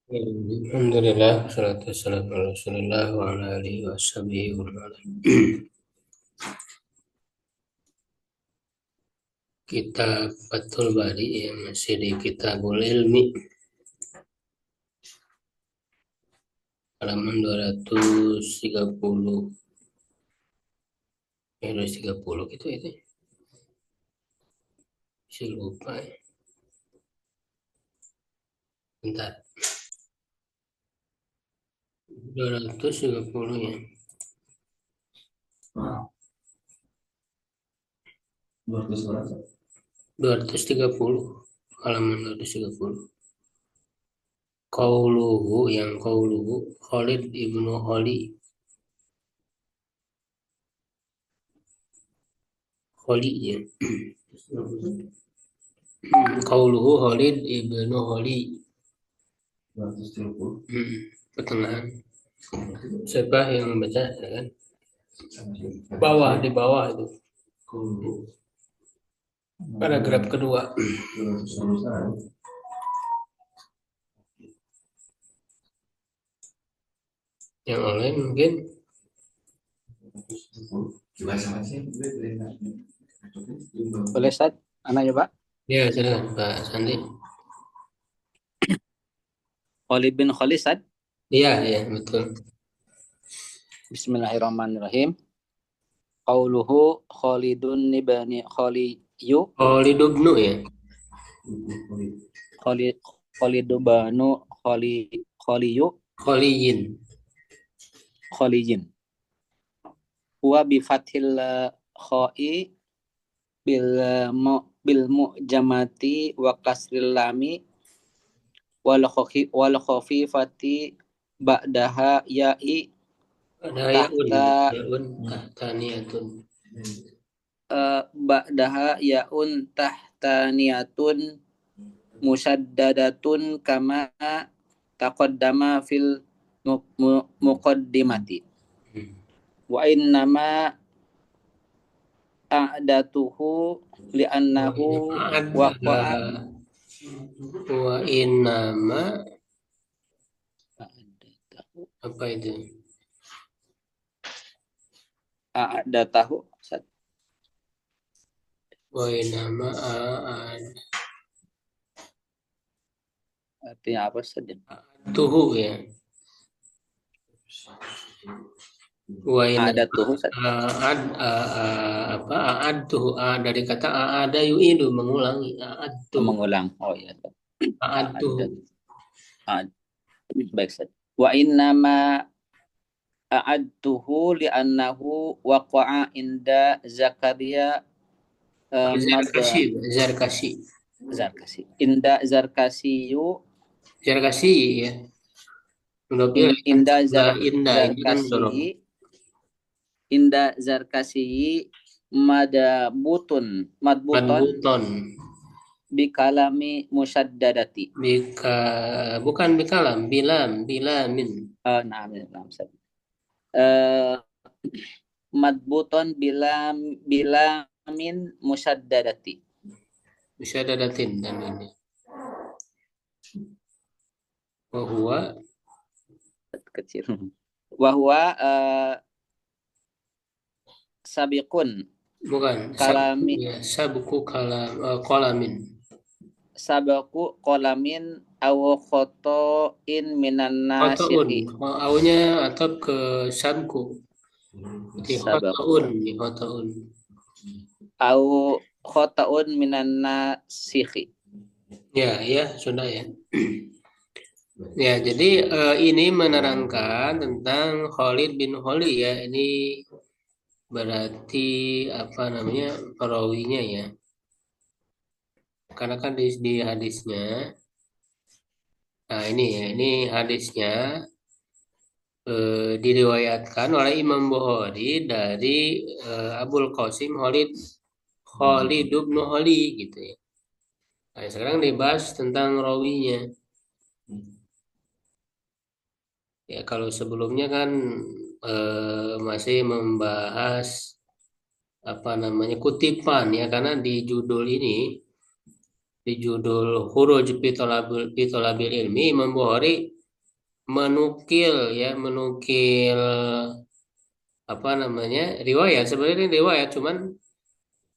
Alhamdulillah, salatu wassalamu ala Rasulillah wa ala alihi wa sahbihi wa man wala. Kita Fathul Bari yang masih di Kitabul Ilmi halaman 230 230 gitu itu. Saya lupa ya. Bentar. 230 ya. 230 halaman 230. Qauluhu Khalid ibnu Khali ya. Qauluhu Khalid ibnu Khali. Pertengahan. Siapa yang membaca ya kan? Di bawah itu. Paragraf kedua. Yang lain mungkin Boleh Ustaz? Anaknya Pak. ya silakan Pak Sandi. Khalid bin Khalid Ustaz. Iya, ya betul. Bismillahirrahmanirrahim. Qauluhu Khalidun ibni Khaliyu. Khalid ibnu ya. Khalid banu Khaliyu Khaliyin. Khaliyin. Huwa bi fathil kha'i bil mu'jamati wa kasril lami wal khafifati ba'daha ya'i Ada yaun tahtaniyatun. Ba'daha yaun tahtaniyatun musaddadatun kama taqaddama fil muqaddimati. Wa innama a'datuhu li'annahu waqa'a Wa innama apa itu? a'datahu. Wa innama Artinya apa saja? tuhu ya. Wa A'datuhu apa aad tuh dari kata ada yu'idu mengulangi aad tuh mengulang. Oh iya. aad tuh Baik Ustaz. Wa innama a'adtuhu li'annahu waqa'a inda Zakaria Zarkasi Inda Zarkasiyu Zarkasi ya. Udah bilang Inda ini kan dorong. Inda Zarkasiyi madbuton bikalami musyaddadati. Bukan bikalam, bilamin. Nah, madbuton bilamin musyaddadati. Musyadadatin dan ini. Wahwa kecil. Wahwa sabiqun. Bukan. Kalami. Sabku kolamin. Sabaku kolamin aw khotoin minan nasikhi. Awalnya atau ke sabku. Khotoun. Aw khotoun minan nasikhi. Ya, sudah ya. Ya, jadi ini menerangkan tentang Khalid bin Khalid ya. Ini berarti apa namanya perawinya ya. Karena kan di hadisnya. Nah ini hadisnya diriwayatkan oleh Imam Bukhari dari Abul Qasim Khalid bin Khalid gitu ya. Nah, sekarang dibahas tentang rawinya. Ya kalau sebelumnya kan masih membahas apa namanya kutipan ya karena di judul Khuruj fi Thalabil Ilmi Imam Bukhari menukil ya, menukil apa namanya, riwayat. Sebenarnya ini riwayat cuman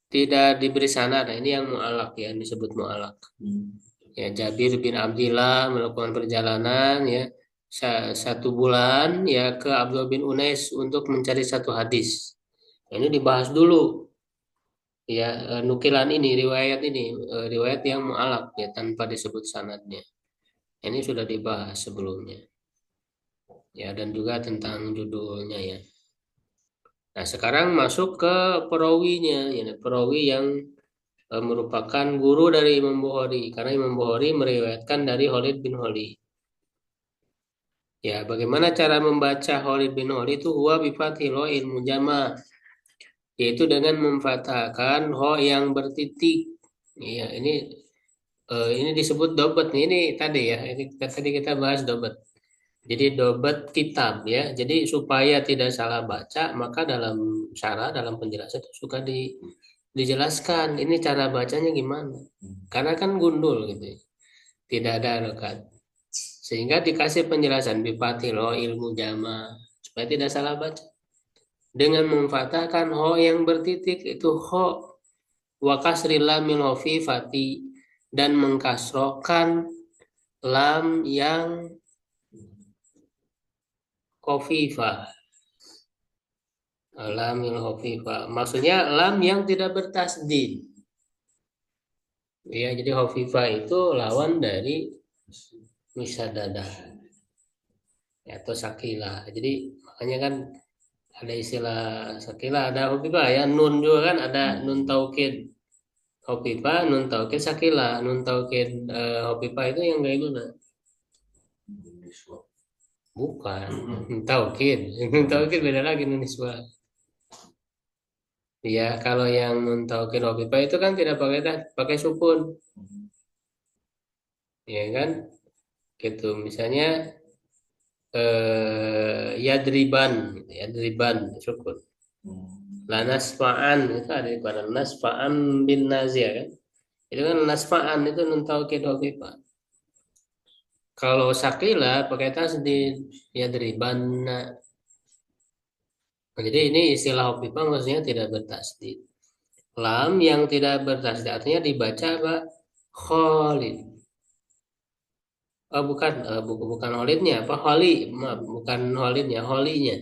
tidak diberi sanad. Nah, ini yang mu'alaq ya, yang disebut mu'alaq. Ya, Jabir bin Abdillah melakukan perjalanan ya 1 bulan ya ke Abdullah bin Unais untuk mencari satu hadis. Nah, ini dibahas dulu ya, nukilan ini, riwayat ini, riwayat yang mu'alaq ya tanpa disebut sanadnya. Ini sudah dibahas sebelumnya ya, dan juga tentang judulnya ya. Nah, sekarang masuk ke perawinya ya, perawi yang merupakan guru dari Imam Bukhari, karena Imam Bukhari meriwayatkan dari Khalid bin Khalid. Ya, bagaimana cara membaca Khalid bin Khalid itu? Huwa bifathil ilmu jama, yaitu dengan memfathahkan ho yang bertitik. Ya, ini disebut dobat nih. Ini tadi ya, ini tadi kita bahas dobat. Jadi dobat kitab ya. Jadi supaya tidak salah baca, maka dalam syarah, dalam penjelasan itu suka dijelaskan ini cara bacanya gimana. Karena kan gundul gitu ya. Tidak ada harokat. Sehingga dikasih penjelasan bifatilo ilmu jama supaya tidak salah baca. Dengan memfathahkan ho yang bertitik itu ho wa kasril lamil khafifati, dan mengkasrokan lam yang khafifah. Lamil khafifah maksudnya lam yang tidak bertasdid. Ya, jadi khafifah itu lawan dari musyaddadah ya, atau sakilah. Jadi makanya kan ada istilah sakilah, ada khafifah ya, nun juga kan ada nun taukid khafifah, nun taukid sakilah. Nun taukid khafifah itu yang kayak gimana? Bukan nun taukid. Nun taukid beda lagi, nun niswa. Ya, kalau yang nun taukid khafifah itu kan tidak pakai sukun, ya kan? Gitu. Misalnya yadriban, yadriban sukun. La nasfa'an itu ada pada nasfa'an bin nazia kan? Itu kan nasfa'an itu nun taukid khafifah. Kalau sakila pakai tasdid yadriban. Jadi ini istilah khafifah maksudnya tidak bertasdid. Lam yang tidak bertasdid artinya dibaca apa? Khalid. Oh, bukan, bukan Khalidnya, apa Khali? Maaf, bukan Khalidnya, Khalinya,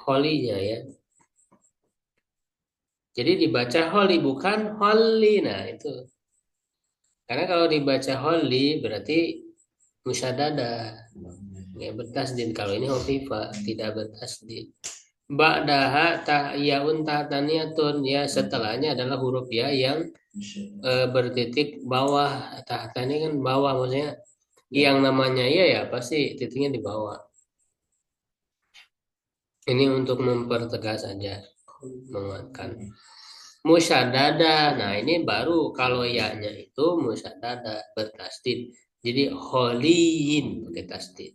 Khalinya ya. Jadi dibaca Khali bukan Khali. Nah, itu. Karena kalau dibaca Khali berarti musyaddadah. Ya, bertasdid. Kalau ini khafifah tidak bertasdid. Ba'daha yaun tahtaniyatun, ya setelahnya adalah huruf ya yang bertitik bawah. Tahtani kan bawah, maksudnya yang namanya ya pasti titiknya di bawah. Ini untuk mempertegas saja, menguatkan. Musyaddada. Nah, ini baru kalau ya-nya itu musyaddada bertasdid. Jadi kholiin pakai tasdid.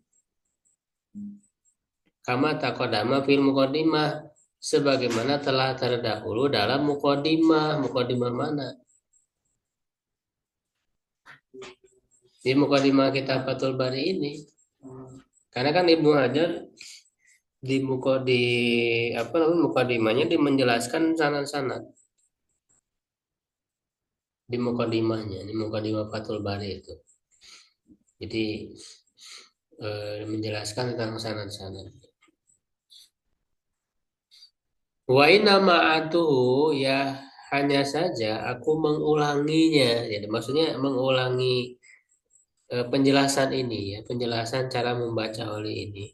Kama taqaddama fil muqaddimah, sebagaimana telah terdahulu dalam muqaddimah. Muqaddimah mana? Di muqaddimah kitab Fathul Bari ini. Karena kan Ibnu Hajar di apa namanya muqaddimahnya menjelaskan sanad-sanad di muqaddimahnya, di muqaddimah Fathul Bari itu. Jadi menjelaskan tentang sanad-sanad. Wa inna ma'atuhu, ya hanya saja aku mengulanginya. Jadi maksudnya mengulangi penjelasan ini ya, penjelasan cara membaca oleh ini.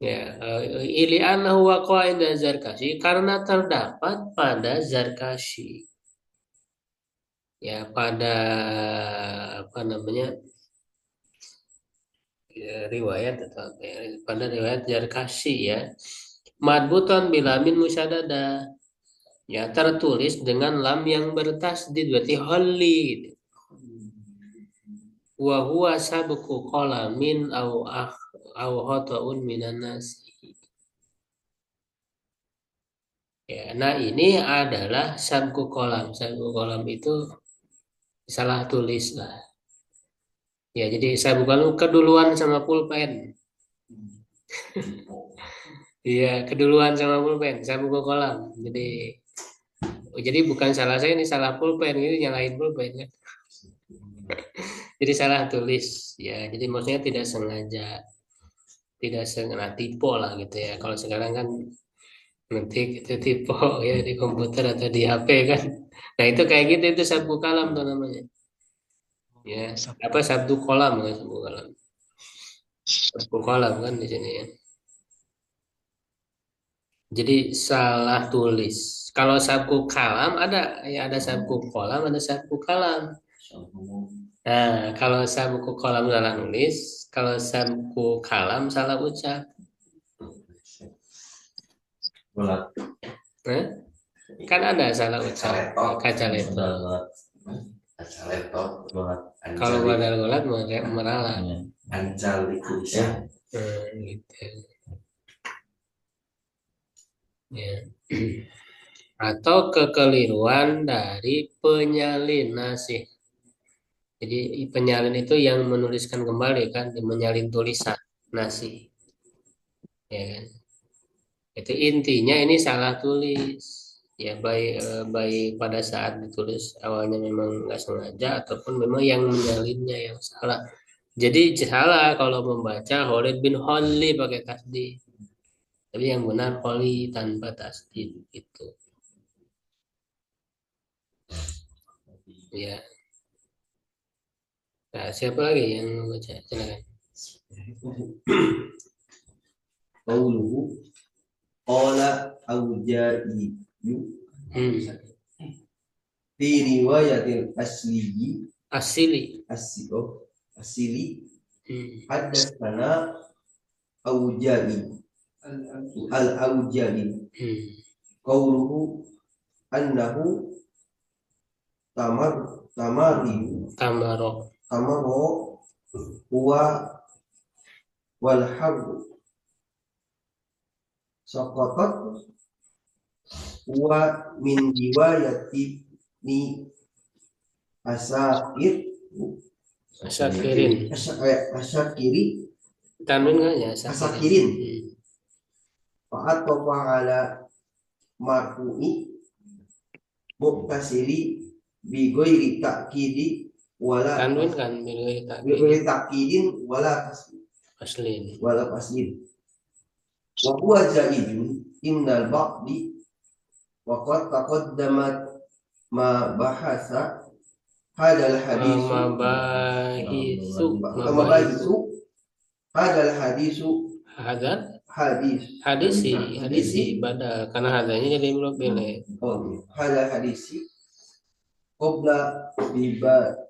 Ya, ili annahu waqa'a inda Zarkashi, karena terdapat pada Zarkashi. Ya, pada apa namanya? Riwayat atau apa ya, pada riwayat Zarkashi ya. Madbuton bilamin musyadada, ya tertulis dengan lam yang bertasdid berarti holli gitu. Wa huwa sabqu qalamin au khata'un minan nasi. Ya, nah ini adalah sabqu qalam. Sabqu qalam itu salah tulis lah. Ya, jadi saya bukan keduluan sama pulpen. Iya, keduluan sama pulpen. Saya buka kolam. Jadi bukan salah saya, ini salah pulpen. Ini nyalahin pulpen ya. Jadi salah tulis. Ya, jadi maksudnya tidak sengaja tipe lah gitu ya. Kalau sekarang kan ngetik itu tipe ya di komputer atau di HP kan. Nah itu kayak gitu, itu sabku kalam tuh namanya. Ya, apa sabtu kolam kan, sabtu kolam. Sabtu kolam kan di sini ya. Jadi salah tulis. Kalau sabku kalam ada, ya ada sabku kolam, ada sabku kalam. Nah, kalau sabku kolam salah nulis, kalau sabku kalam salah ucap. Nah, kan ada salah ucap kaca laptop. Kalau badal golat meralat. Ancal ya. Gitu. Ya. Atau kekeliruan dari penyalin nasih. Jadi penyalin itu yang menuliskan kembali kan, menyalin tulisan nasih. Ya kan? Itu intinya ini salah tulis. Ya baik pada saat ditulis awalnya memang nggak sengaja ataupun memang yang menyalinnya yang salah. Jadi salah kalau membaca Khalid bin Holly pakai tasdid. Tapi yang benar Holly tanpa tasdid itu. Ya. Nah, siapa lagi yang mau baca? Silakan. Qauluhu qala Auza'i fi riwayatil Asili. asili hadatsana Auza'i al-Auza'i qauluhu annahu Tamaro huwa wal harbu saqatat wa min riwayati ni asakiri tanwin nggak ya asakirin fa'atofa ala marfu'i muktasili bi ghairi ta'kidi wala tanwin kan bi ghairi ta'kidin wala aslin wa huwa jaizun innal ba'di wa qad taqaddamat ma bahasa hadal hadisu hadal hadisu hadisi badal karena hadanya jadi belum pilih. Hadal hadisi qabla biba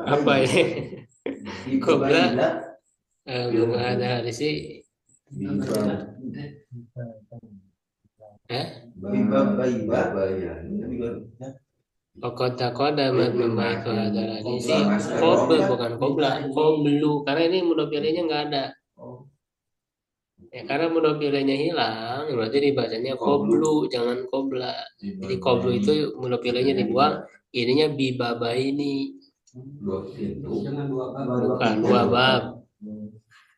apa ya qabla biba ada hadisi Qadamat membaitu hadal hadisi bukan qablu karena ini mudah pilihnya nggak ada. Ya, karena mudah pilihnya hilang, berarti dibacanya qablu, jangan qabla. Jadi qablu itu mudah pilihnya dibuang, ininya bibaba ini. Bukan dua bab.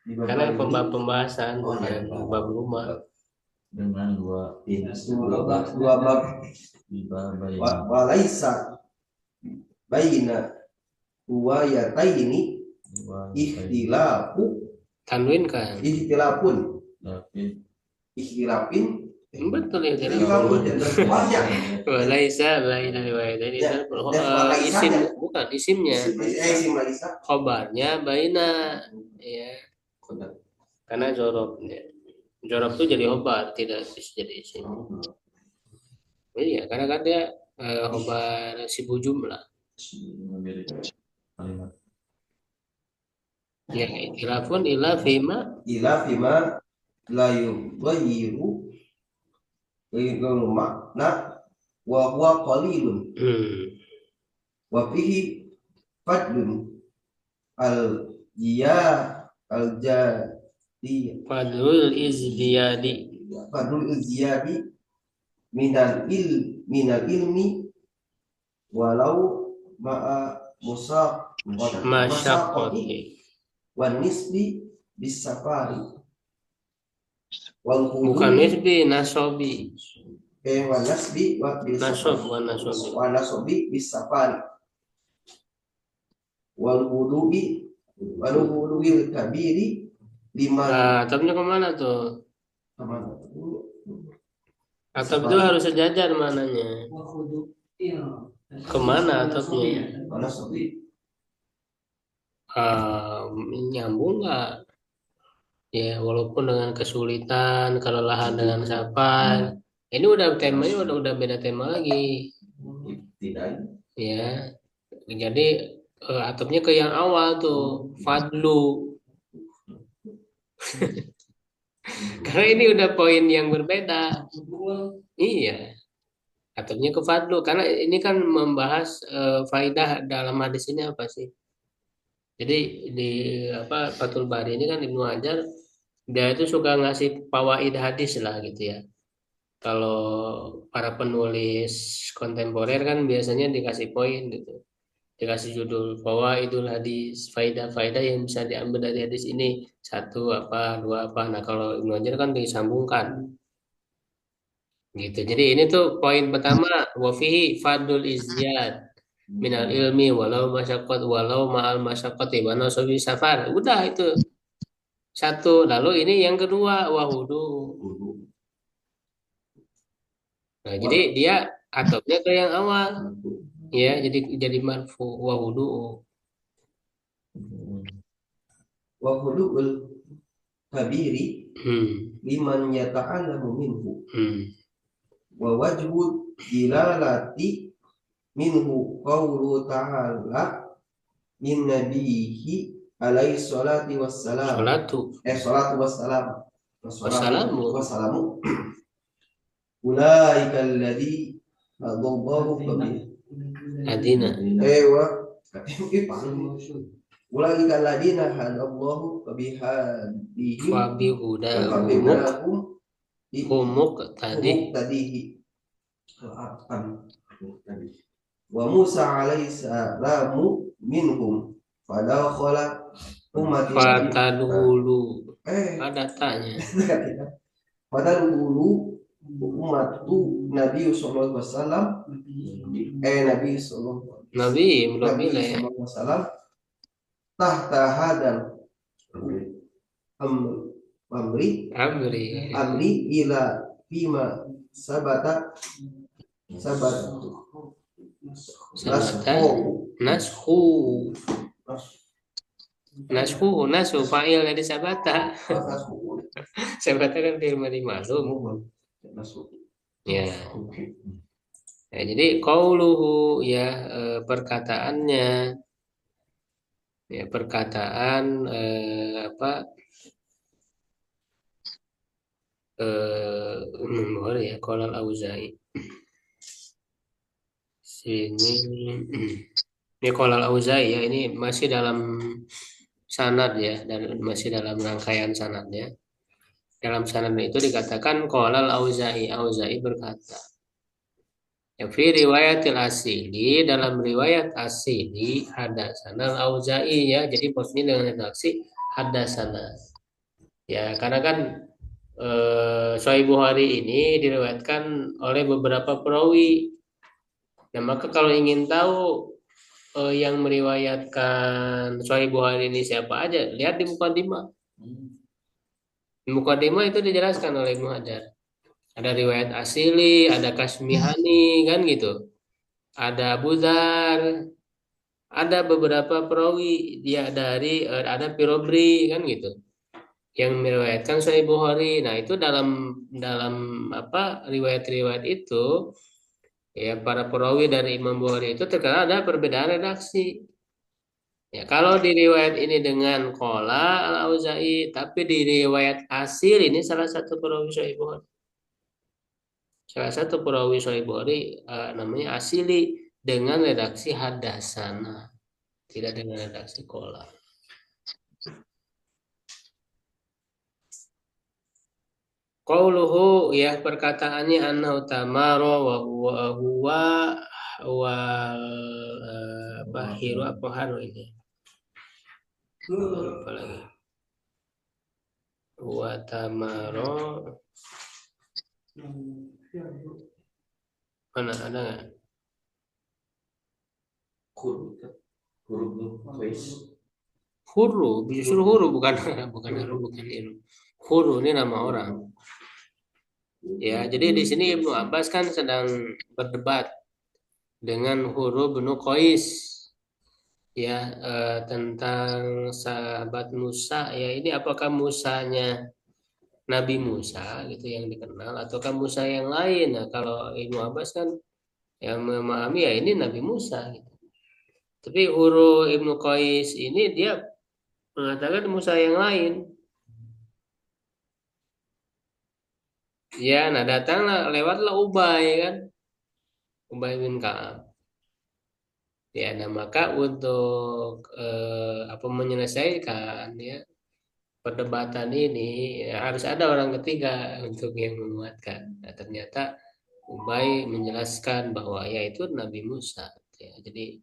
Karena pembahasan bab rumah. Dengan dua bab walaisa baina ruwayataini tanwin kan ikhtilafin betul ya walaisa baina riwayataini isim bukan isimnya khabarnya baina ya karena jorobnya jorab itu jadi obat tidak jadi isim. Iya karena kan dia obat sibu jumlah. Ya ilafun ila fima la yughayyiru makna wa huwa qalilun wa fihi fadlun al Fadlul izdiyadi minal ilmi walau ma'a Masyaqqati. masaqati wan nisbi bisafari wal Bukan qudumi nisbi, nasobi. wan nasbi wa Nasob, bisafari wa nasobi. wa nasobi bisafari wal wudu'i kabiri liman Atapnya kemana tuh? kemana? Atap itu harus sejajar mananya. Kemana atapnya? Mana sobi? Nyambung nggak? Ya, walaupun dengan kesulitan, kelelahan dengan sabar. Ini temanya udah beda tema lagi. Tidak. Ya, jadi atapnya ke yang awal tuh, fadlu. Karena ini udah poin yang berbeda. Iya, atapnya ke fadlu. Karena ini kan membahas faidah dalam hadis ini apa sih? Jadi di Fathul Bari ini kan Ibnu Hajar dia itu suka ngasih fawaid hadis lah gitu ya. Kalau para penulis kontemporer kan biasanya dikasih poin gitu. Dikasih judul fawaidul hadis, faidah-faidah yang bisa diambil dari hadis ini. Satu apa, dua apa. Nah, kalau Ibnu Hajar kan disambungkan gitu. Jadi ini tuh poin pertama, wa fihi fadlul izyad minal ilmi walau masyaqqat walau ma'al masyaqqati wa nasabi safar. Udah itu satu. Lalu ini yang kedua wahudu. Nah, jadi dia atopnya ke yang awal. Ya, jadi marfu wahudu. Wahudu'ul kabiri Hmm. liman yata'allamu minhu Hmm. wa wajhud dilalati minhu qawlu ta'ala min nabihi alaihi salatu wassalam salatu wassalam Wassalamu. ulaika alladhi hadallahu Adina. ulaika alladhina hadallahu bihadihim Fabi hudahum humuk tadihi wa Musa alaihi salamu minhum fadakhala ummati fatadhulu. Ada tanya. fadakhala ummatu Nabi sallallahu alaihi wasallam Nabi sallallahu alaihi wasallam tahta hadal amri ila bima sabata nashu fa'il dari sabata. Sabata kan fi'il madhi ma'lum. Ya. Ya, jadi qauluhu ya perkataannya ya perkataan boleh ya qala al-Auza'i. Sini ini qala al-Auza'i ya, ini masih dalam sanad ya, dan masih dalam rangkaian sanadnya. Dalam sanad itu dikatakan qala al-Auza'i, Auza'i berkata. Ya fi riwayatil asili, dalam riwayat asili hadatsana al-Auza'i ya, jadi posisinya dengan redaksi hadatsana. Ya, karena kan Sahih Bukhari ini diriwayatkan oleh beberapa perawi. Nah, maka kalau ingin tahu yang meriwayatkan Sahih Bukhari ini siapa aja, lihat di Muqaddimah. Di Muqaddimah itu dijelaskan oleh Ibnu Hajar. Ada riwayat asili, ada Kasmihani kan gitu. Ada Abu Dzar, ada beberapa perawi dia dari ada Pirobri kan gitu. Yang meriwayatkan Sahih Bukhari. Nah, itu dalam riwayat-riwayat itu ya para perawi dari Imam Bukhari itu terkadang ada perbedaan redaksi. Ya, kalau di riwayat ini dengan qala al-Auza'i, tapi di riwayat asli ini salah satu perawi Sahih Bukhari. Salah satu perawi Sahih Bukhari namanya Asili dengan redaksi hadasana, tidak dengan redaksi qala. Qauluhu ya perkataannya annahu tamara wa huwa wal apa hiru apa haru ini. Apa lagi? Wa tamaro. Mana ada nggak? Huru, justru huru bukan bukan haru bukan hiru. Huru ini nama orang. Ya, jadi di sini Ibnu Abbas kan sedang berdebat dengan Huru bin Qais ya tentang sahabat Musa ya ini apakah Musanya Nabi Musa gitu yang dikenal ataukah Musa yang lain. Nah, kalau Ibnu Abbas kan yang memahami ya ini Nabi Musa gitu. Tapi Huru Ibnu Qais ini dia mengatakan Musa yang lain. Ya, nah datanglah lewatlah Ubay kan, Ubay bin Ka'ab. Ya, nah maka untuk apa menyelesaikan ya perdebatan ini ya, harus ada orang ketiga untuk yang menguatkan. Nah, ternyata Ubay menjelaskan bahwa ya itu Nabi Musa. Ya, jadi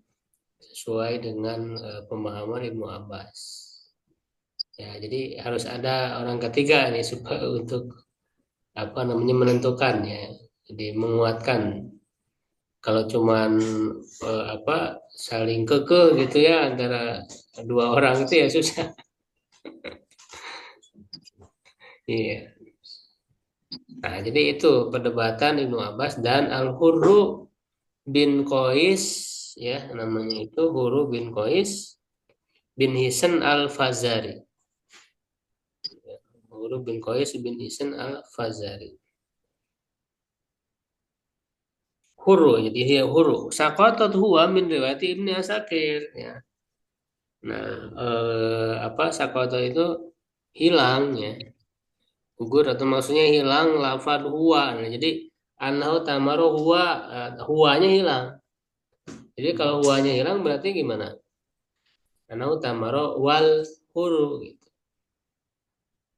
sesuai dengan pemahaman Ibnu Abbas. Ya, jadi harus ada orang ketiga nih supaya untuk apa namanya menentukan ya. Jadi menguatkan. Kalau cuman apa saling keke gitu ya antara dua orang itu ya susah. Iya. Nah, jadi itu perdebatan Ibnu Abbas dan Al-Hurru bin Qais ya namanya itu Hurru bin Qais bin Hisan Al-Fazari. Hurru bin Qais bin Hisan Al-Fazari. Hurru jadi dia Hurru. Saqatat huwa min riwayat Ibnu Asakir ya. Nah, apa Saqatat itu hilang ya. Gugur atau maksudnya hilang lafad huwa. Nah, jadi anhu tamaro huwa huwanya hilang. Jadi kalau huwanya hilang berarti gimana? Anhu tamaro wal huru gitu.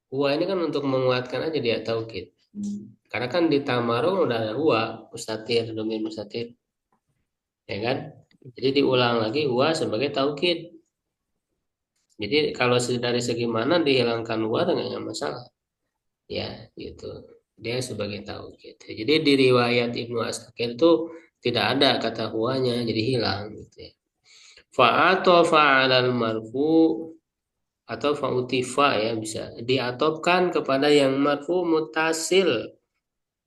Huwa ini kan untuk menguatkan aja dia taukid. Karena kan di tamaro udah ada huwa, mustatir, domir mustatir. Ya kan? Jadi diulang lagi huwa sebagai taukid. Jadi kalau dari segi mana dihilangkan huwa dengan masalah. Ya, gitu. Dia sebagai taukid. Jadi di riwayat Ibnu Asakir itu tidak ada kata huwanya, jadi hilang gitu ya. Fa'atofa 'alal marfu atau fa'utifa ya bisa diatopkan kepada yang marfu mutasil.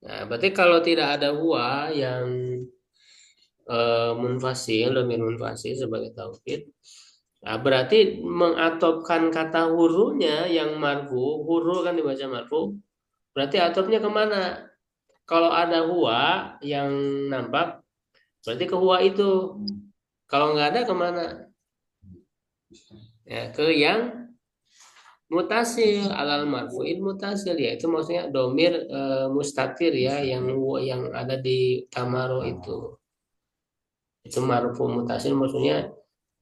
Nah, berarti kalau tidak ada huwa yang munfasil, domir munfasil sebagai taukid, nah, berarti mengatopkan kata hurunya yang marfu, huru kan dibaca marfu, berarti atopnya kemana? Kalau ada huwa yang nampak, berarti ke huwa itu. Kalau nggak ada kemana? Ya, ke yang mutasil alal marfu'in mutasil ya itu maksudnya domir mustatir ya yang ada di tamaro itu marfu mutasil maksudnya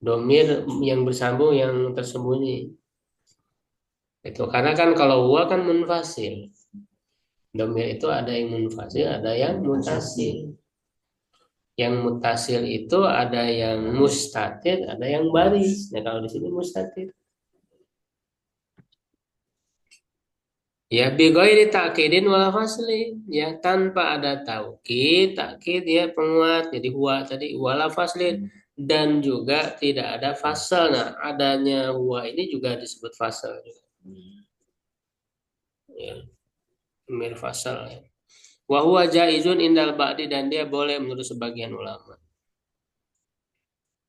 domir yang bersambung yang tersembunyi itu karena kan kalau huwa kan munfasil domir itu ada yang munfasil ada yang mutasil yang mutasil itu ada yang mustatir ada yang baris nah kalau di sini mustatir. Ya bighairi ta'kidin wala fasli ya tanpa ada taukid takkid ya penguat jadi huwa tadi wala faslin dan juga tidak ada fasal. Nah adanya huwa ini juga disebut fasal ya mir fasal ya wa huwa jaizun indal ba'di dan dia boleh menurut sebagian ulama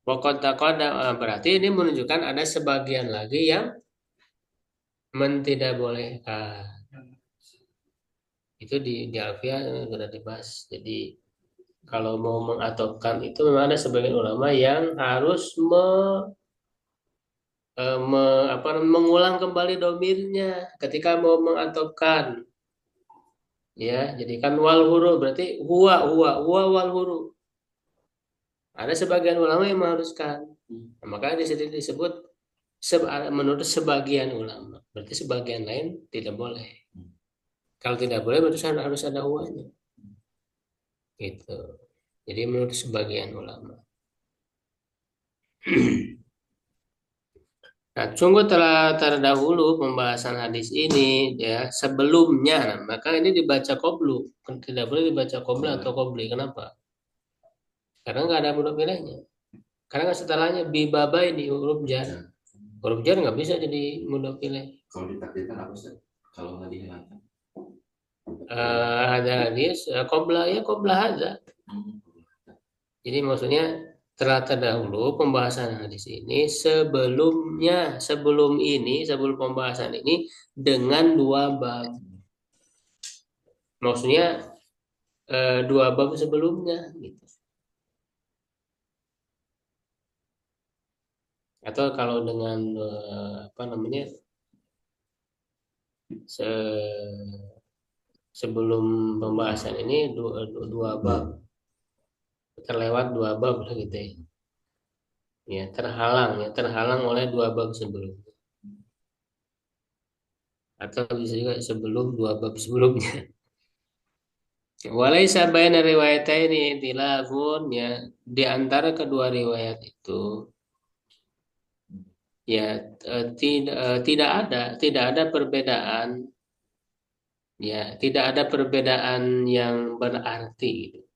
waqad taqaddama berarti ini menunjukkan ada sebagian lagi yang tidak boleh itu di Alfiah sudah dibahas jadi kalau mau mengatopkan itu memang ada sebagian ulama yang harus mengulang kembali domirnya ketika mau mengatopkan ya jadi kan wal huru berarti huwa wal huru ada sebagian ulama yang mengharuskan nah, maka di sini disebut menurut sebagian ulama berarti sebagian lain tidak boleh kalau tidak boleh berarti harus ada huwanya gitu. Jadi menurut sebagian ulama. Nah, sungguh telah terdahulu pembahasan hadis ini ya sebelumnya. Nah, maka ini dibaca qoblu. Tidak boleh dibaca qobla atau qobli. Kenapa? Karena nggak ada huruf ilahnya. Karena nggak setelahnya bibabai di huruf jar. Huruf jar nggak bisa jadi mudhof ilaih. Kalau ditakdirkan apa sih? Kalau nggak dihilangkan. Ada hadis qobla ya qobla hadza. Jadi maksudnya telah terdahulu pembahasan hadis ini sebelumnya, sebelum pembahasan ini dengan dua bab. Maksudnya dua bab sebelumnya gitu. Atau kalau dengan apa namanya sebelum pembahasan ini dua bab terlewat dua bab lah gitu ya. Ya terhalang oleh dua bab sebelum. Atau bisa juga sebelum dua bab sebelumnya. Walaisa baina riwayataini ikhtilafun ya di antara kedua riwayat itu ya tidak ada perbedaan ya tidak ada perbedaan yang berarti gitu.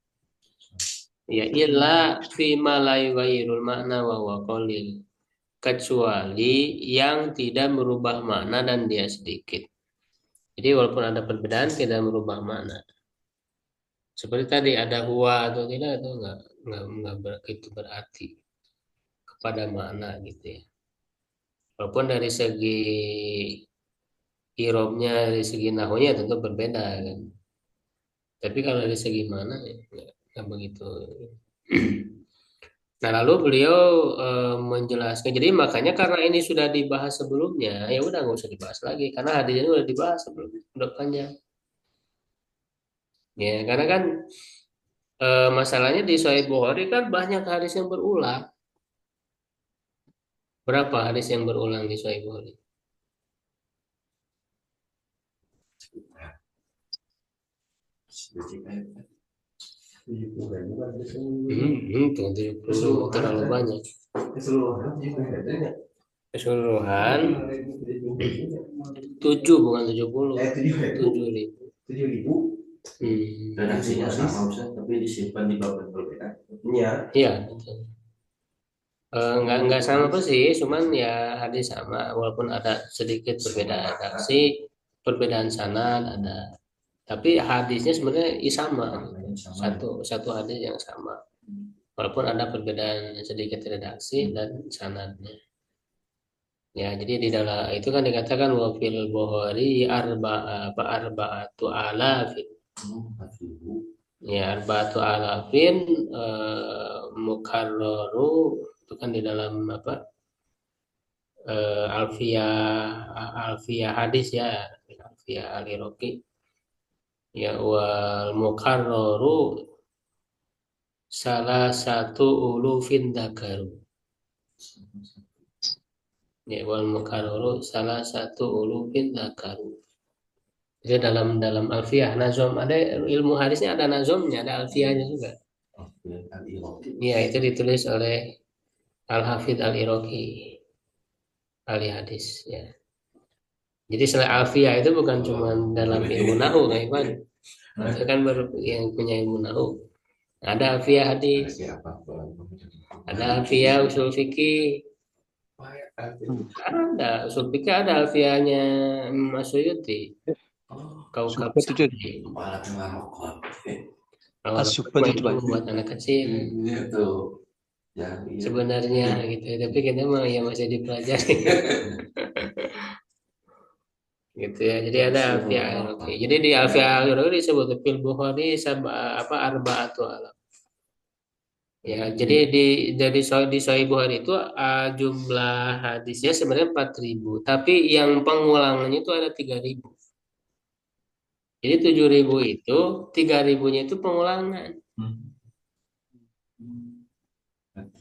Ya illa fima la yughayyirul makna wa huwa qalil kecuali yang tidak merubah makna dan dia sedikit. Jadi walaupun ada perbedaan tidak merubah makna. Seperti tadi ada huwa atau tidak itu enggak begitu berarti kepada makna gitu ya. Walaupun dari segi irobnya, dari segi nahunya tentu berbeda kan. Tapi kalau dari segi mana ya enggak begitu. Nah lalu beliau menjelaskan. Jadi makanya karena ini sudah dibahas sebelumnya, ya udah nggak usah dibahas lagi karena hadisnya udah dibahas sebelumnya, udah panjang. Ya karena kan masalahnya di Sahih Bukhari kan banyak hadis yang berulang. Berapa hadis yang berulang di Sahih Bukhari? Tuh, 70 terlalu banyak. Keseluruhan 7 bukan 70. 7.000. 7.000. Redaksinya sama Ustaz, tapi disimpan di bab berbeda. Iya. Betul. Nggak sama persis, cuman ya hadis sama, walaupun ada sedikit perbedaan redaksi, perbedaan sanad ada, tapi hadisnya sebenarnya sama, satu hadis yang sama, walaupun ada perbedaan sedikit redaksi dan sanadnya. Ya, jadi di dalam itu kan dikatakan wafil Bukhari arba'atu alafin. Ya, arba'atu alafin mukarraru itu kan di dalam apa alfiyah hadis ya, alfiyah al-Iraqi ya wal mukarraru salah satu ulufin dakaru ya wal mukarraru salah satu ulufin dakaru. Jadi dalam alfiyah nazom ada ilmu hadisnya, ada nazomnya, ada alfiyahnya juga. Ya itu ditulis oleh Al-Hafidh Al-Iraqi ahli hadis ya. Jadi selain alfiyah itu bukan cuma dalam ilmu nahu kan Ivan. Itu kan yang punya ilmu nahu. Ada alfiyah hadis. Ada alfiyah usul fikih. Ada usul fikih, ada alfiyahnya Mas Suyuti. Kau buat anak kecil. Sebenarnya gitu, tapi kita mah ya masih dipelajari. Gitu ya. Jadi ada alfiyah al-Iraqi. Jadi di alfiyah al-Iraqi disebut fil Bukhari arba'atu alaf. Ya, jadi di Sahih Bukhari itu jumlah hadisnya sebenarnya 4.000, tapi yang pengulangannya itu ada 3.000. Jadi 7.000 itu 3.000-nya itu pengulangan.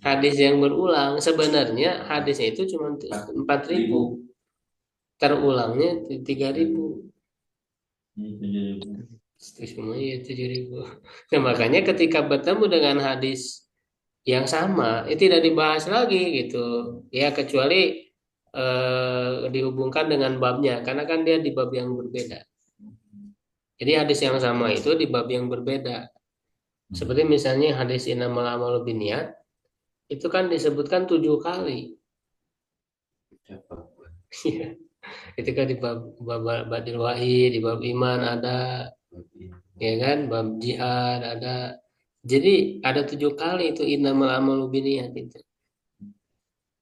Hadis yang berulang sebenarnya hadisnya itu cuma 4.000. Terulangnya 3.000. Itu semuanya ya 7.000. Nah, makanya ketika bertemu dengan hadis yang sama, itu tidak dibahas lagi gitu. Ya kecuali dihubungkan dengan babnya, karena kan dia di bab yang berbeda. Jadi hadis yang sama itu di bab yang berbeda. Seperti misalnya hadis innamal a'malu binniyat, itu kan disebutkan 7 kali. Itu kan di bab badil wahid, di bab iman ada, ya kan, bab jihad ada. Jadi ada 7 kali itu innamal a'malu binniyat itu.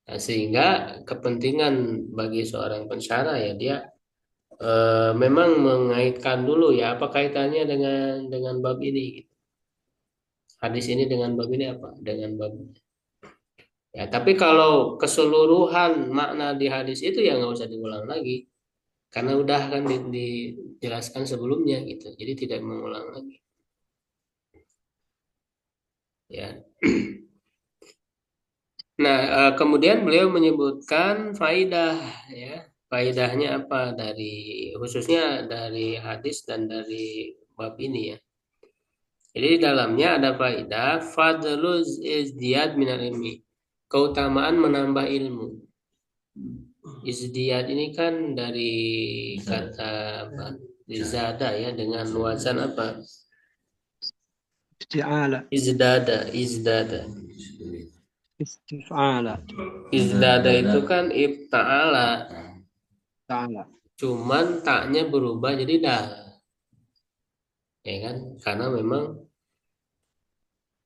Nah, sehingga kepentingan bagi seorang pensyarah ya dia memang mengaitkan dulu ya apa kaitannya dengan bab ini. Hadis ini dengan bab ini apa? Dengan bab. Ya, tapi kalau keseluruhan makna di hadis itu ya nggak usah diulang lagi. Karena udah kan dijelaskan sebelumnya gitu. Jadi tidak mengulang lagi. Ya. Nah, kemudian beliau menyebutkan faidah ya. Faidahnya apa dari khususnya dari hadis dan dari bab ini ya. Jadi di dalamnya ada faidah fadluz izdiyad minal ilmi. Keutamaan menambah ilmu. Izdiyad ini kan dari kata apa? Izada ya dengan wazan apa? Isti'ala. Izdada. Istif'ala. Izdada itu kan ibta'ala. Ta'ala. Cuman taknya berubah jadi dah. Ya kan? Karena memang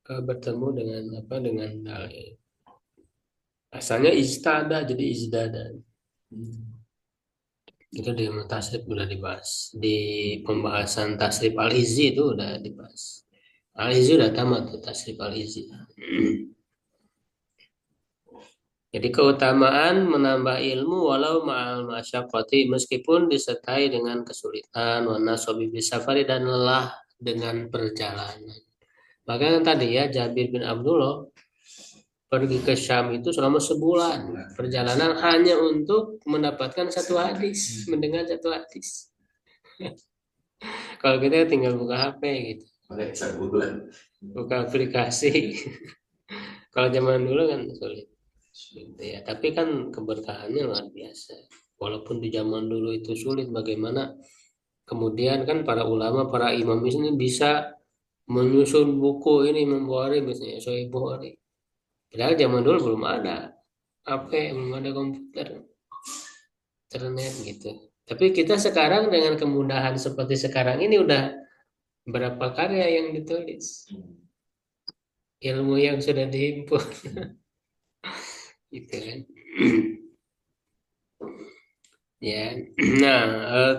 bertemu dengan apa dengan dal. Asalnya istada jadi izdada. Itu di tasrif udah dibahas. Di pembahasan tasrif al-izi itu udah dibahas. Al-izi udah tamat tuh tasrif al-izi. Jadi keutamaan menambah ilmu walau ma'al masyaqqati meskipun disertai dengan kesulitan, wa nasabi bisafari dan lelah dengan perjalanan. Maka tadi ya Jabir bin Abdullah pergi ke Syam itu selama sebulan perjalanan hanya untuk mendapatkan satu hadis, mendengar satu hadis. Kalau kita tinggal buka HP gitu, buka aplikasi. Kalau zaman dulu kan sulit. Gitu ya. Tapi kan keberkahannya luar biasa. Walaupun di zaman dulu itu sulit, bagaimana kemudian kan para ulama, para imam ini bisa menyusun buku ini Imam Bukhari misalnya Sahih Bukhari. Padahal zaman dulu belum ada HP, belum ada komputer, internet gitu. Tapi kita sekarang dengan kemudahan seperti sekarang ini udah berapa karya yang ditulis, ilmu yang sudah dihimpun, gitu kan. Ya, nah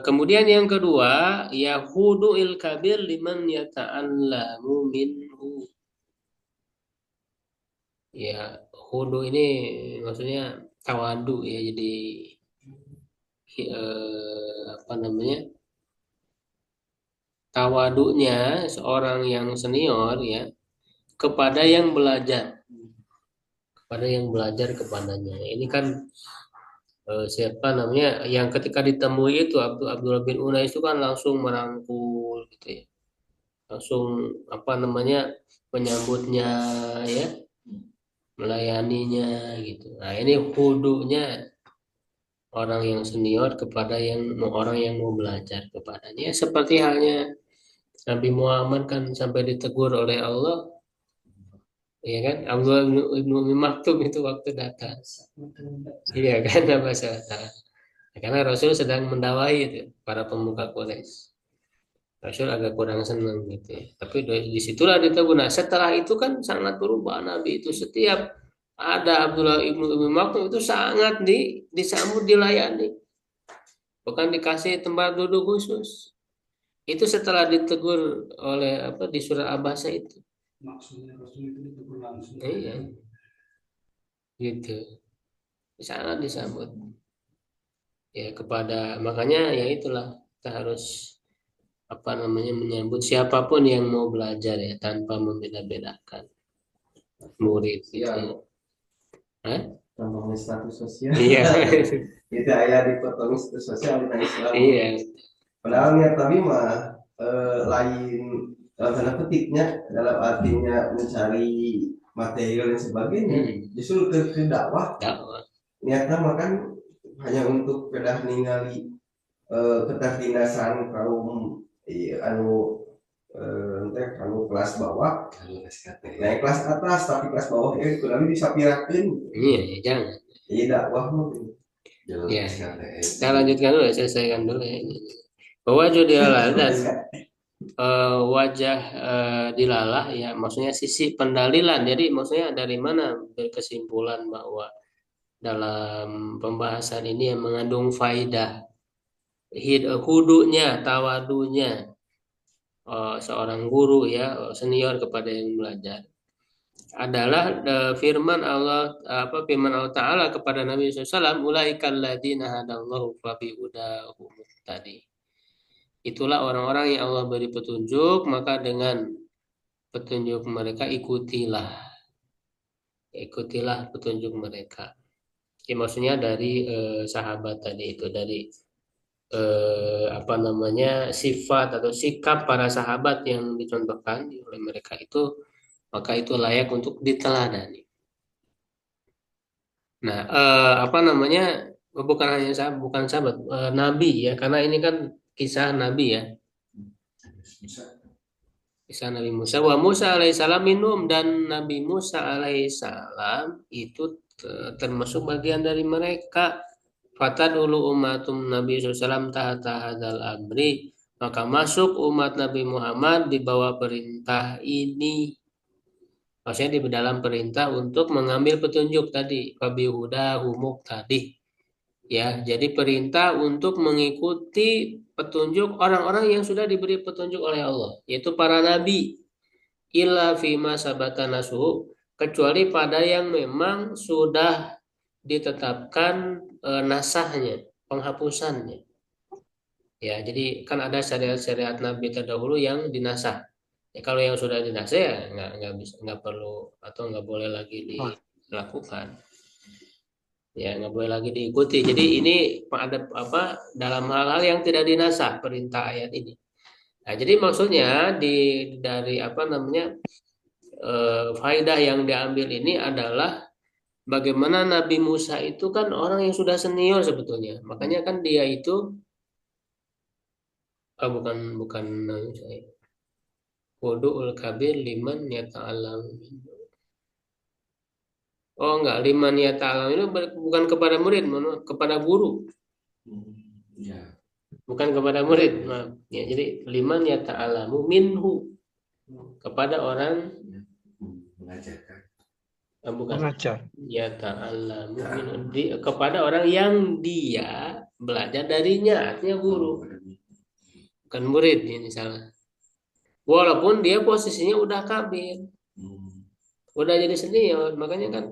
kemudian yang kedua yahudu kabir liman yata'allamu minhu. Ya, hudu ini maksudnya tawadu ya, jadi apa namanya tawadunya seorang yang senior ya kepada yang belajar, kepadanya. Ini kan siapa namanya yang ketika ditemui itu Abdullah bin Unais itu kan langsung merangkul gitu ya, langsung apa namanya menyambutnya ya, melayaninya gitu. Nah ini hudunya orang yang senior kepada orang yang mau belajar kepadanya. Seperti halnya Nabi Muhammad kan sampai ditegur oleh Allah, ya kan? Abdullah ibnu Umi Maktum itu waktu datang, iya kan? Apa salah? Karena Rasul sedang mendakwai itu para pemuka Quraisy. Rasul agak kurang senang gitu ya. Tapi disitulah ditegur. Nah setelah itu kan sangat berubah Nabi itu setiap ada Abdullah ibnu Umi Maktum itu sangat disambut, dilayani, bukan dikasih tempat duduk khusus. Itu setelah ditegur oleh apa di surah Abasa itu. Maksudnya Rasul itu ditegur langsung. Iya, gitu. Sangat disambut. Ya kepada makanya ya itulah kita harus apa namanya menyambut siapapun yang mau belajar ya tanpa membeda-bedakan murid gitu. Ya. Hah? Tambah status sosial. Iya. Itu ayah dipotong status sosial di Islam. Iya. Padahal niat Nabi mah lain dalam tanda petiknya, dalam artinya mencari material dan sebagainya, justru ke dakwah Dakwah. niatnya makan hanya untuk pedah ningali ketertindasan kaum anu anu kelas bawah Kalau SKT naik kelas atas tapi kelas bawah kurang bisa pirakeun Iya, ya, jangan. dakwah mah jalan Ya. SKT Kita lanjutkan dulu, selesaikan dulu ya. Bahwa judialah dan wajah dilalah ya, maksudnya sisi pendalilan. Jadi maksudnya dari mana berkesimpulan bahwa dalam pembahasan ini yang mengandung faidah hudunya, tawadunya seorang guru ya, senior kepada yang belajar adalah firman Allah Ta'ala kepada Nabi SAW, ulaikal ladzina hadallahu fabihudahu muhtadi. Itulah orang-orang yang Allah beri petunjuk, maka dengan petunjuk mereka ikutilah petunjuk mereka. Ya, maksudnya dari sahabat tadi itu, dari sifat atau sikap para sahabat yang dicontohkan oleh mereka itu, maka itu layak untuk diteladani. Nah, bukan hanya sahabat, bukan sahabat, nabi ya, karena ini kan kisah nabi ya, kisah Nabi Musa. Wa Musa alaihissalam minum, dan Nabi Musa alaihissalam itu termasuk bagian dari mereka. Fatadulu umatum Nabi SAW tahta hadzal amri, maka masuk umat Nabi Muhammad di bawah perintah ini. Maksudnya di dalam perintah untuk mengambil petunjuk tadi, fabihuda humuk tadi. Ya, jadi perintah untuk mengikuti petunjuk orang-orang yang sudah diberi petunjuk oleh Allah, yaitu para nabi. Illa fima sabata nasuhu, kecuali pada yang memang sudah ditetapkan nasahnya, penghapusannya. Ya, jadi kan ada syariat-syariat Nabi terdahulu yang dinasah. Ya, kalau yang sudah dinasah ya nggak perlu atau nggak boleh lagi dilakukan. Ya, nggak boleh lagi diikuti. Jadi ini ada dalam hal-hal yang tidak dinasah perintah ayat ini. Nah, jadi maksudnya dari faidah yang diambil ini adalah bagaimana Nabi Musa itu kan orang yang sudah senior sebetulnya. Makanya kan dia itu bukan wudu'ul kabir liman yata'alam. Oh enggak, liman yata'alam itu bukan kepada murid, kepada guru. Ya. Bukan kepada murid, maaf. Ya, jadi liman yata'alamu minhu, kepada orang mengajarkan. Bukan Mengajar. yata'alamu minhu, kepada orang yang dia belajar darinya, artinya guru. Bukan murid ini salah. Walaupun dia posisinya udah kabir, udah jadi senior, makanya kan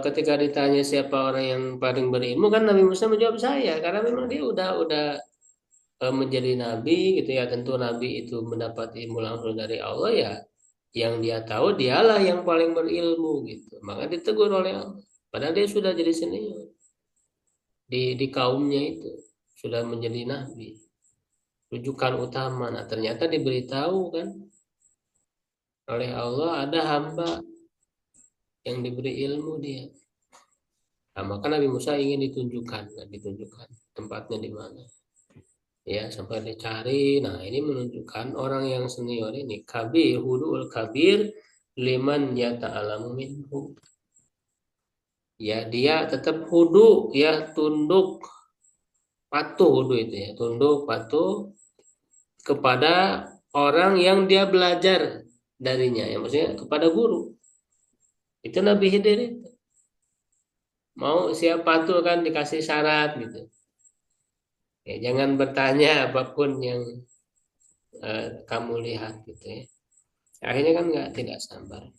ketika ditanya siapa orang yang paling berilmu, kan Nabi Musa menjawab saya, karena memang dia udah menjadi nabi gitu ya. Tentu nabi itu mendapat ilmu langsung dari Allah ya, yang dia tahu dialah yang paling berilmu gitu, maka ditegur oleh Allah. Padahal dia sudah jadi senior di kaumnya, itu sudah menjadi nabi, rujukan utama. Nah, ternyata diberitahu kan oleh Allah ada hamba yang diberi ilmu dia. Nah, maka Nabi Musa ingin ditunjukkan tempatnya di mana. Ya, sampai dicari. Nah, ini menunjukkan orang yang senior ini kabir hudul kabir liman yata'alamu minhu. Ya, dia tetap hudu ya, tunduk patuh, hudu itu ya, tunduk patuh kepada orang yang dia belajar darinya, ya maksudnya kepada guru. Itu Nabi Khidir itu. Mau siapa tuh kan dikasih syarat gitu. Ya, jangan bertanya apapun yang kamu lihat gitu ya. Akhirnya kan tidak sabar.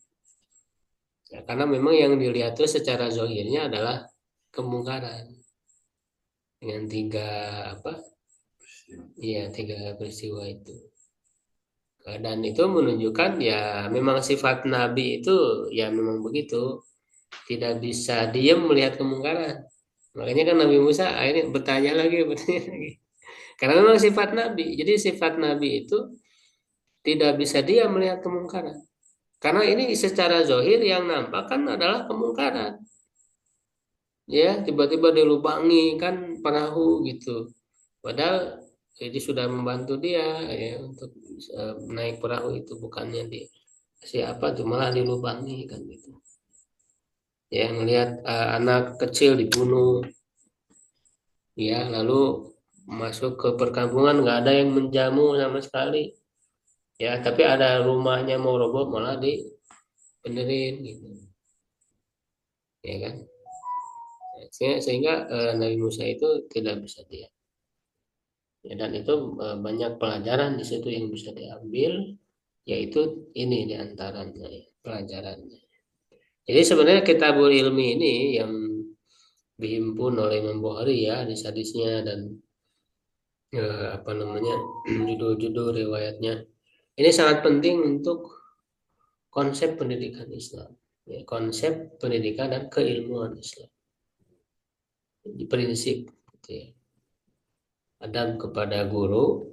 Ya, karena memang yang dilihat itu secara zahirnya adalah kemungkaran dengan tiga peristiwa itu. Dan itu menunjukkan ya memang sifat Nabi itu ya memang begitu, tidak bisa diam melihat kemungkaran. Makanya kan Nabi Musa akhirnya bertanya lagi Karena memang sifat Nabi. Jadi sifat Nabi itu tidak bisa dia melihat kemungkaran. Karena ini secara zahir yang nampak kan adalah kemungkaran. Ya, tiba-tiba dilubangi kan perahu gitu. Padahal jadi sudah membantu dia ya untuk naik perahu itu, bukannya di siapa tuh malah dilubangi kan gitu. Ya, melihat anak kecil dibunuh ya, lalu masuk ke perkampungan nggak ada yang menjamu sama sekali ya, tapi ada rumahnya mau roboh malah dibenerin gitu ya kan. Sehingga Nabi Musa itu tidak bisa dia ya, dan itu banyak pelajaran di situ yang bisa diambil, yaitu ini diantaranya ya, pelajarannya. Jadi sebenarnya Kitabul Ilmi ini yang dihimpun oleh Imam Bukhari ya, hadis-hadisnya dan apa namanya judul-judul riwayatnya, ini sangat penting untuk konsep pendidikan Islam ya, konsep pendidikan dan keilmuan Islam di prinsip gitu ya. Adab kepada guru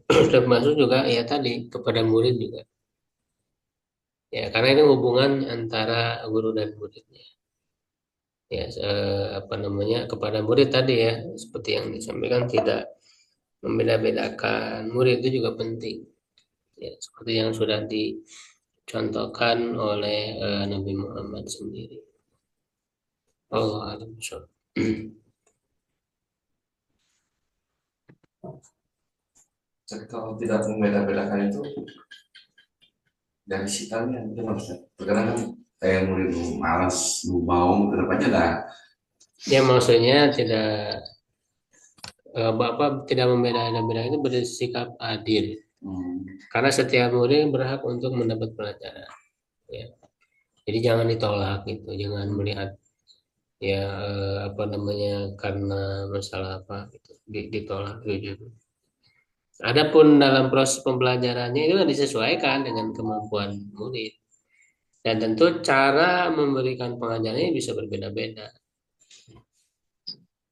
termasuk juga ya tadi kepada murid juga ya, karena ini hubungan antara guru dan muridnya ya, apa namanya kepada murid tadi ya, seperti yang disampaikan tidak membeda-bedakan murid itu juga penting ya, seperti yang sudah dicontohkan oleh Nabi Muhammad sendiri. Allah alam. Jadi kalau tidak membeda-bedakan itu dari sitannya itu maksudnya. Terkadang kan kayak murid lu malas, lu mau kedepannya dah. Ya maksudnya tidak Bapak tidak membeda-bedakan itu bersikap adil. Karena setiap murid berhak untuk mendapat pelajaran. Ya. Jadi jangan ditolak gitu, jangan melihat ya apa namanya karena masalah apa gitu ditolak gitu. Adapun dalam proses pembelajarannya itu kan disesuaikan dengan kemampuan murid, dan tentu cara memberikan pengajarannya bisa berbeda-beda,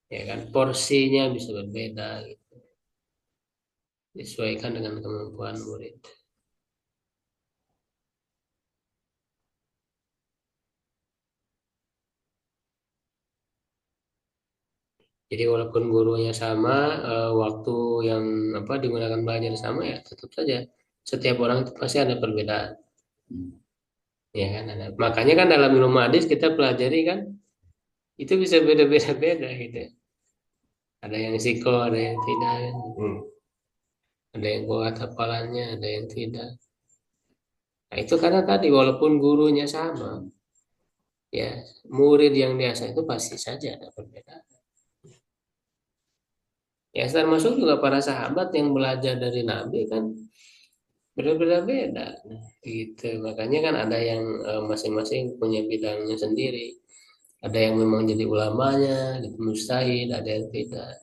ya kan porsinya bisa berbeda gitu, disesuaikan dengan kemampuan murid. Jadi walaupun gurunya sama, waktu yang apa digunakan belajar sama ya, tetap saja setiap orang itu pasti ada perbedaan. Ya kan ada. Makanya kan dalam ilmu hadis kita pelajari kan itu bisa beda-beda gitu. Ada yang siko, ada yang tidak kan. Ada yang kuat hafalannya, ada yang tidak. Nah, itu karena tadi walaupun gurunya sama, ya murid yang biasa itu pasti saja ada perbedaan. Ya termasuk juga para sahabat yang belajar dari Nabi kan berbeda-beda gitu. Makanya kan ada yang masing-masing punya bidangnya sendiri. Ada yang memang jadi ulamanya, gitu, mustahid, ada yang tidak.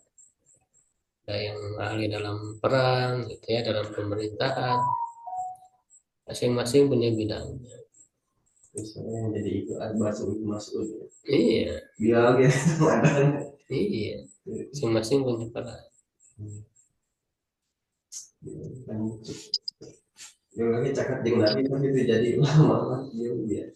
Ada yang ahli dalam perang, gitu ya, dalam pemerintahan. Masing-masing punya bidangnya. Misalnya yang jadi itu masuk ya. Iya, Biar gitu ada. iya. Masing-masing punya peran. Yang lagi cakap jeung Nabi tapi itu jadi ulama dia.